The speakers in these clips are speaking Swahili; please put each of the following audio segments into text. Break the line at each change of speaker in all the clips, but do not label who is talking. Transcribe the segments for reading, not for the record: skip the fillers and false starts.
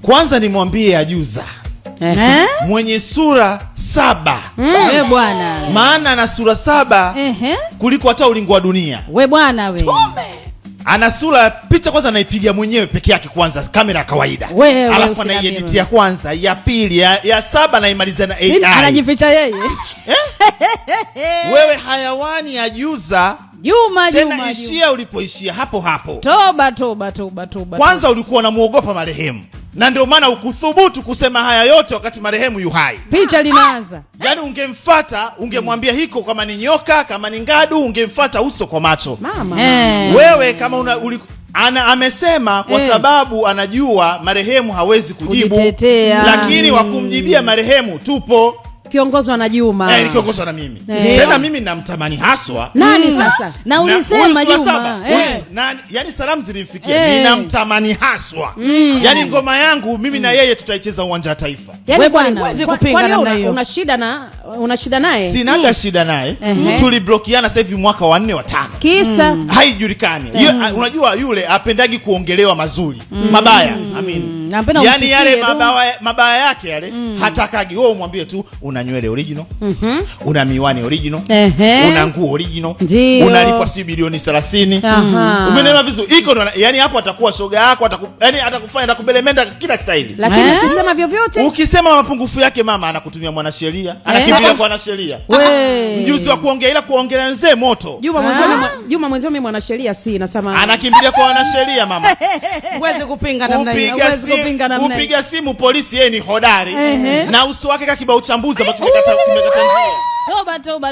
Kwanza nimwambie Ajuza mwenye sura 7.
We bwana.
Maana ana sura 7 kuliko hata ulingo wa dunia.
We bwana we.
Ana sura, picha kwanza anaipiga mwenyewe peke yake, kwanza kamera ya kawaida. Alafu anaiedit ya kwanza, ya pili, ya 7 anaimaliza na AI.
Anajificha yeye.
Wewe hayawani Ajuza.
Juma.
Ishia ulipoishia hapo hapo.
Toba.
Kwanza ulikuwa unamuogopa marehemu. Na ndio maana ukuthubutu kusema haya yote wakati marehemu yu hai.
Picha linaanza.
Yaani ungemfuata, ungemwambia hiko kama ni nyoka, kama ni ngadu, ungemfuata uso kwa macho.
Mama.
Wewe kama amesema kwa sababu anajua marehemu hawezi kujibu. Lakini wakumjibia marehemu tupo.
Kiongozwa na Juma.
Kiongozwa na mimi. Tena mimi namtamani haswa.
Nani sasa? Na ulisema Juma.
Yaani salamu zilimfikia. Ninamtamani haswa. Yaani ngoma yangu mimi na yeye tutaicheza uwanja wa Taifa.
Wewe bwana,
huwezi kupinga namna hiyo.
Una shida naye?
Sinaga shida naye. Tuliblokiana sasa hivi mwaka wa 4 wa 5.
Kisa
haijulikani. Unajua yule apendagi kuongelewa mazuri. Mabaya. Yaani yale mabaya yake yale hatakagi. Wewe umwambie tu una nywele original, una miwani original, una nguo original, unalipwa si bilioni 30. Umeelewa vizuri? Iko yani hapo atakuwa shoga yako, yani atakufanya na kubelemenda kila staili.
Lakini ukisema vyovyote,
ukisema mapungufu yake mama anakutumia mwanasheria, anakimbilia kwa wanasheria. Mjuzi wa kuongea ila kuongelea nzee moto.
Juma mwenzio mimi mwanasheria si nasema
anakimbilia kwa wanasheria mama.
Uweze kupinga namna hiyo.
Upiga simu polisi, yeye ni hodari. Na uso wake kama kibao chambuzi ambacho kimekata njia.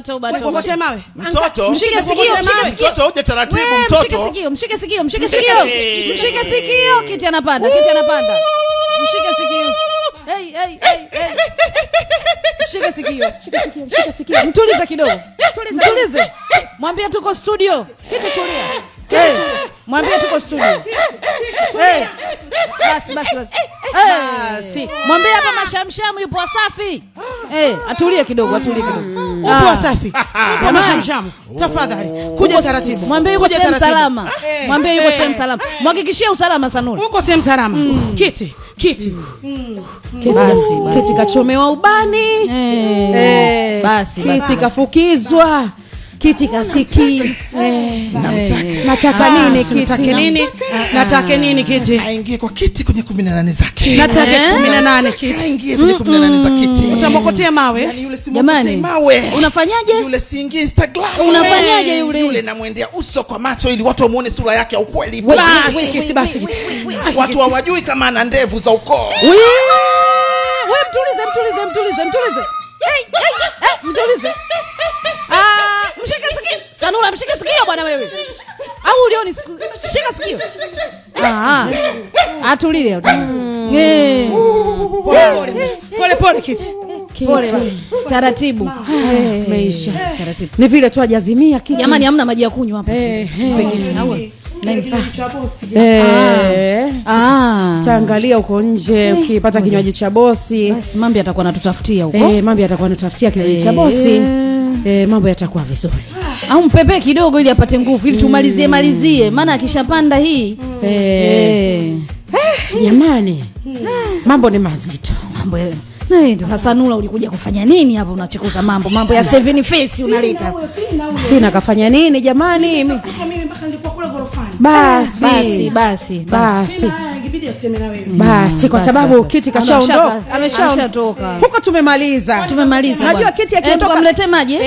Toba.
Kokote mawe.
Mtoto.
Mshike sikio.
Mtoto uje taratibu mtoto.
Mshike sikio. Kiti anapanda. Mshike sikio. Hey. Mshike sikio. Mtulize kidogo. Mtulize. Mwambie tuko studio.
Kiti tulia.
Mwambie tuko studio. Basi. Mwambie hapa mashamshamu yupo Wasafi. Atulie kidogo.
Upo Wasafi. Upo mashamshamu. Tafadhali. Kuja taratibu.
Mwambie yuko sehemu salama. Mhakikishie usalama Sanuri.
Uko sehemu salama. Kiti.
Basi.
Kiti kachomewa ubani.
Basi.
Kiti kafukizwa. Kiti kasiki. Nataka nini kiti? Nataka nini kiti?
Aingie kwa kiti kwenye 18 zake.
Nataka 18 kiti.
Aingie kwenye 18 za kiti.
Utamokotea mawe.
Yani yule si mawe.
Unafanyaje?
Yule siingie Instagram.
Unafanyaje yule?
Yule namwendea uso kwa macho ili watu wamuone sura yake ya ukweli.
Basi kiti.
Watu hawajui kama ana ndevu za ukoo.
Wewe mtulize. Mtulize. Mshike sikio. Sanura mshike sikio bwana wewe. Au ulioni shika sikio. Atulie.
Pole kiti.
Taratibu.
Maisha. Taratibu. Ni vile tu hajazimia kiti.
Jamani hamna maji ya kunywa hapa. Kiti.
Taangalia uko nje ukipata kinywaji cha bosi.
Basi mambo yatakuwa anatutafutia huko.
Mambo yatakuwa anatutafutia kinywaji cha bosi. Mambo yatakuwa vizuri.
Au mpepe kidogo ili apate nguvu ili tumalizie maana akishapanda hii.
Jamani. Mambo ni mazito.
Sasa Nula ulikuja kufanya nini hapa unachekuza mambo ya 7 face unaleta.
Tina kafanya nini jamani?
Mimi mpaka nilikuwa kule gorofani.
Basi kwa sababu kiti kashaondoka.
Ameshatoka.
Huko tumemaliza.
Unajua
kiti akitoka
tukamletee maji.